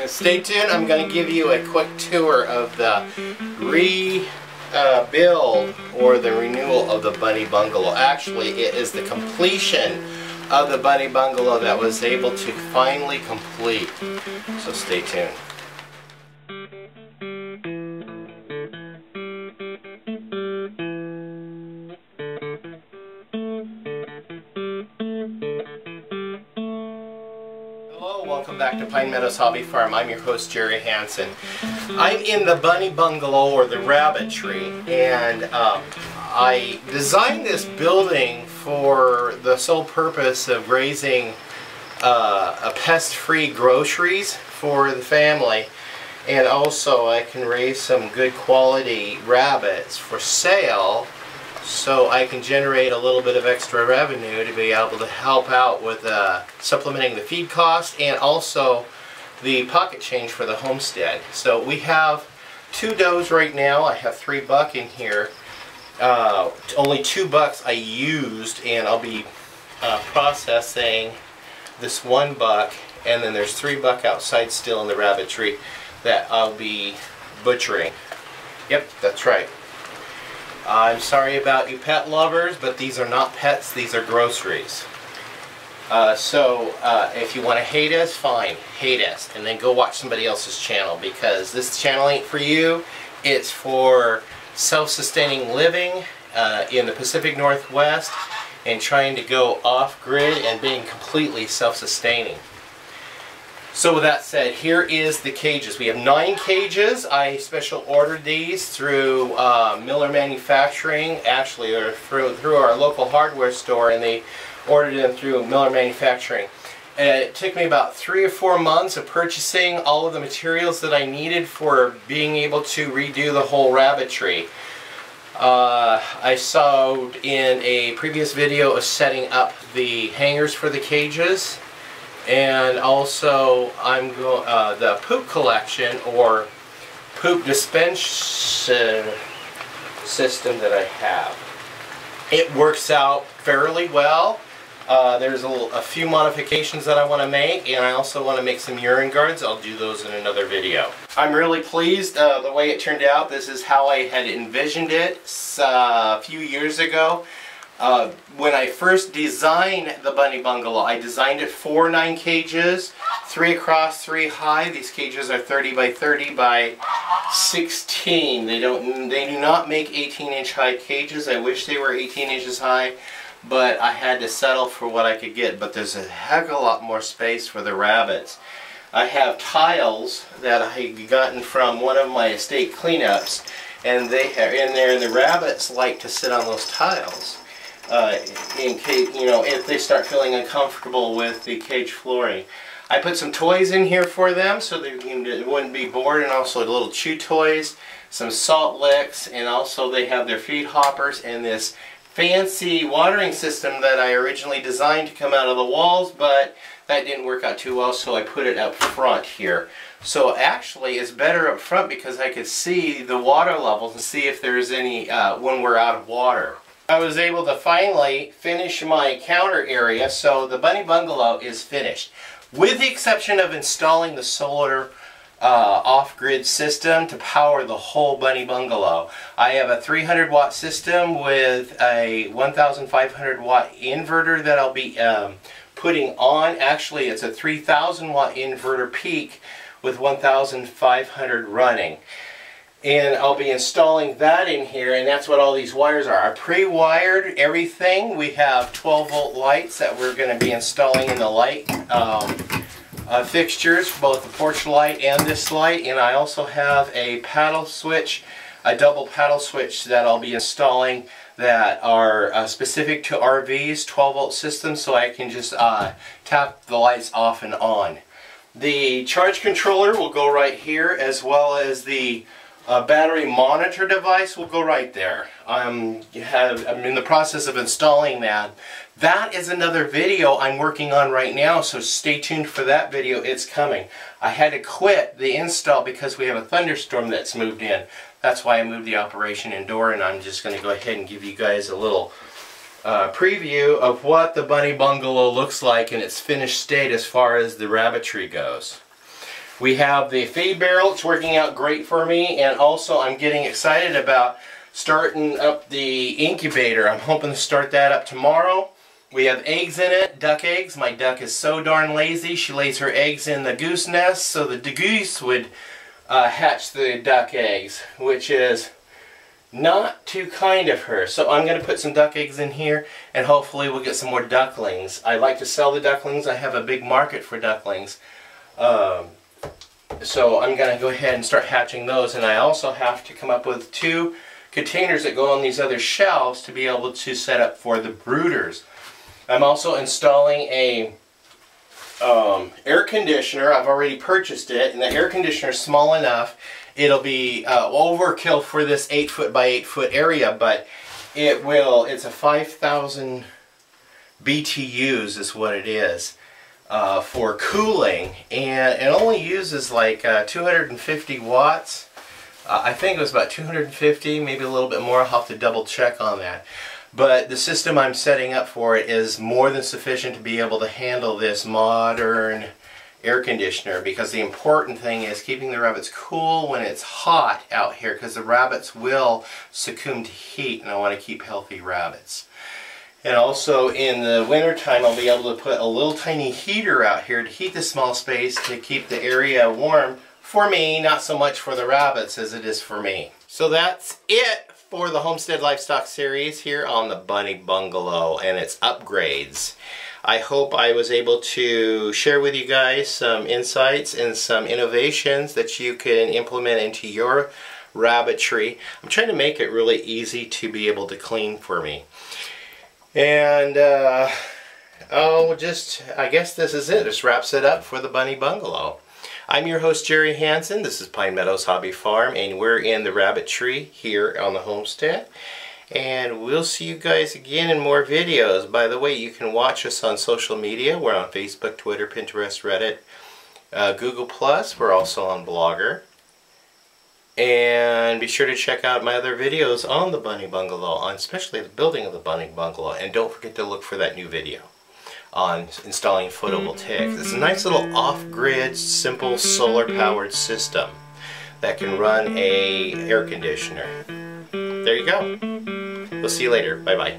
Stay tuned. I'm going to give you a quick tour of the rebuild or the renewal of the Bunny Bungalow. Actually, it is the completion of the Bunny Bungalow that was able to finally complete. So stay tuned. Welcome back to Pine Meadows Hobby Farm. I'm your host, Jerry Hansen. I'm in the Bunny Bungalow or the Rabbitry, and I designed this building for the sole purpose of raising a pest-free groceries for the family, and also I can raise some good quality rabbits for sale, so I can generate a little bit of extra revenue to be able to help out with supplementing the feed cost and also the pocket change for the homestead. So we have 2 does right now. I have 3 buck in here. Only 2 bucks I used, and I'll be processing this 1 buck, and then there's 3 buck outside still in the rabbitry that I'll be butchering. Yep, that's right. I'm sorry about you pet lovers, but these are not pets, these are groceries. If you want to hate us, fine, hate us, and then go watch somebody else's channel, because this channel ain't for you. It's for self-sustaining living in the Pacific Northwest and trying to go off-grid and being completely self-sustaining. So with that said, here is the cages. We have 9 cages. I special ordered these through Miller Manufacturing, actually, or through our local hardware store, and they ordered them through Miller Manufacturing. It took me about 3 or 4 months of purchasing all of the materials that I needed for being able to redo the whole rabbitry. I showed in a previous video of setting up the hangers for the cages. And also, the poop collection or poop dispense system that I have. It works out fairly well. There's a few modifications that I want to make, and I also want to make some urine guards. I'll do those in another video. I'm really pleased the way it turned out. This is how I had envisioned it a few years ago. When I first designed the Bunny Bungalow, I designed it for 9 cages, 3 across, 3 high. These cages are 30 by 30 by 16. They do not make 18-inch high cages. I wish they were 18 inches high, but I had to settle for what I could get. But there's a heck of a lot more space for the rabbits. I have tiles that I had gotten from one of my estate cleanups, and they are in there, and the rabbits like to sit on those tiles. In case, if they start feeling uncomfortable with the cage flooring. I put some toys in here for them so they wouldn't be bored, and also little chew toys, some salt licks, and also they have their feed hoppers and this fancy watering system that I originally designed to come out of the walls, but that didn't work out too well, so I put it up front here. So actually it's better up front because I could see the water levels and see if there's any when we're out of water. I was able to finally finish my counter area, so the Bunny Bungalow is finished. With the exception of installing the solar off-grid system to power the whole Bunny Bungalow. I have a 300 watt system with a 1,500 watt inverter that I'll be putting on. Actually, it's a 3,000 watt inverter peak with 1,500 running. And I'll be installing that in here, and that's what all these wires are. I pre-wired everything. We have 12 volt lights that we're going to be installing in the light fixtures, both the porch light and this light. And I also have a paddle switch, a double paddle switch that I'll be installing that are specific to RVs, 12 volt systems, so I can just tap the lights off and on. The charge controller will go right here, as well as the battery monitor device will go right there. I'm in the process of installing that. That is another video I'm working on right now, so stay tuned for that video. It's coming. I had to quit the install because we have a thunderstorm that's moved in. That's why I moved the operation indoor, and I'm just going to go ahead and give you guys a little preview of what the Bunny Bungalow looks like in its finished state as far as the rabbitry goes. We have the feed barrel. It's working out great for me, and also I'm getting excited about starting up the incubator. I'm hoping to start that up tomorrow. We have eggs in it, duck eggs. My duck is so darn lazy, she lays her eggs in the goose nest, so the goose would hatch the duck eggs, which is not too kind of her. So I'm going to put some duck eggs in here, and hopefully we'll get some more ducklings. I like to sell the ducklings. I have a big market for ducklings. So I'm going to go ahead and start hatching those, and I also have to come up with 2 containers that go on these other shelves to be able to set up for the brooders. I'm also installing a air conditioner. I've already purchased it, and the air conditioner is small enough. It'll be overkill for this 8-foot by 8-foot area, but it's a 5,000 BTUs is what it is for cooling, and it only uses like 250 watts. I think it was about 250, maybe a little bit more. I'll have to double check on that. But the system I'm setting up for it is more than sufficient to be able to handle this modern air conditioner, because the important thing is keeping the rabbits cool when it's hot out here, because the rabbits will succumb to heat, and I want to keep healthy rabbits. And also in the winter time I'll be able to put a little tiny heater out here to heat the small space to keep the area warm for me, not so much for the rabbits as it is for me. So that's it for the Homestead Livestock series here on the Bunny Bungalow and its upgrades. I hope I was able to share with you guys some insights and some innovations that you can implement into your rabbitry. I'm trying to make it really easy to be able to clean for me. And I guess this is it. This wraps it up for the Bunny Bungalow. I'm your host, Jerry Hansen. This is Pine Meadows Hobby Farm, and we're in the Rabbitry here on the Homestead. And we'll see you guys again in more videos. By the way, you can watch us on social media. We're on Facebook, Twitter, Pinterest, Reddit, Google+. We're also on Blogger. And be sure to check out my other videos on the Bunny Bungalow, especially the building of the Bunny Bungalow. And don't forget to look for that new video on installing photovoltaics. It's a nice little off-grid, simple solar-powered system that can run an air conditioner. There you go. We'll see you later. Bye-bye.